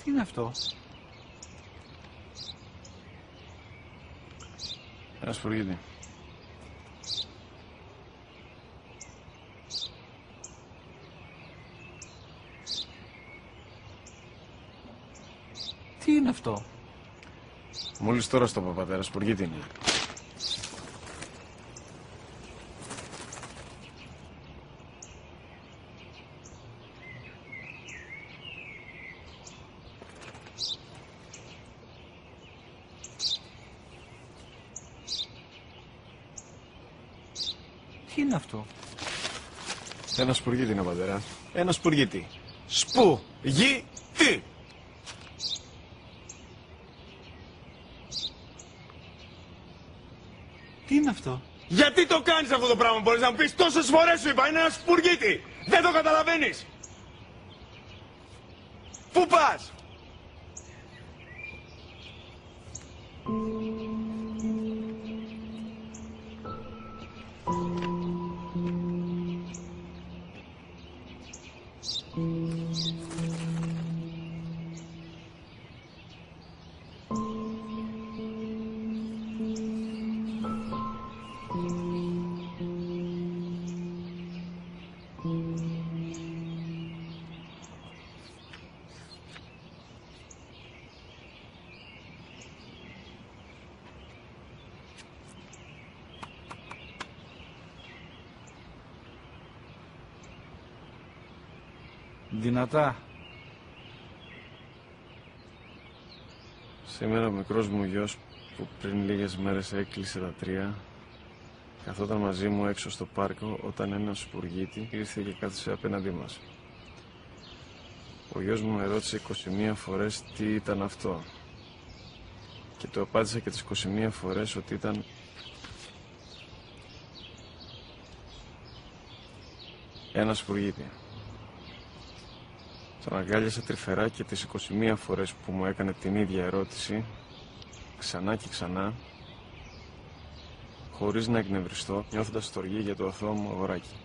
Τι είναι αυτό? Ένα σπουργίτη. Τι είναι αυτό? Μόλις τώρα στο πατέρα, σπουργίτη είναι. Τι είναι αυτό? Ένα σπουργίτη είναι, πατέρα. Ένα σπουργίτη. Σπου-γι-τι! Τι είναι αυτό? Γιατί το κάνεις αυτό το πράγμα, μπορείς να μου πεις? Τόσες φορές σου είπα, είναι ένα σπουργίτη! Δεν το καταλαβαίνεις! Πού πας? Δυνατά. Σήμερα ο μικρός μου γιος που πριν λίγες μέρες έκλεισε τα 3 καθόταν μαζί μου έξω στο πάρκο όταν ένα σπουργίτη ήρθε και κάθισε απέναντί μας. Ο γιος μου με ρώτησε 21 φορές τι ήταν αυτό και του απάντησα και τις 21 φορές ότι ήταν ένα σπουργίτη. Τον αγκάλιασα τρυφερά και τις 21 φορές που μου έκανε την ίδια ερώτηση, ξανά και ξανά, χωρίς να εκνευριστώ, νιώθοντας στοργή για το αθώο μου αγοράκι.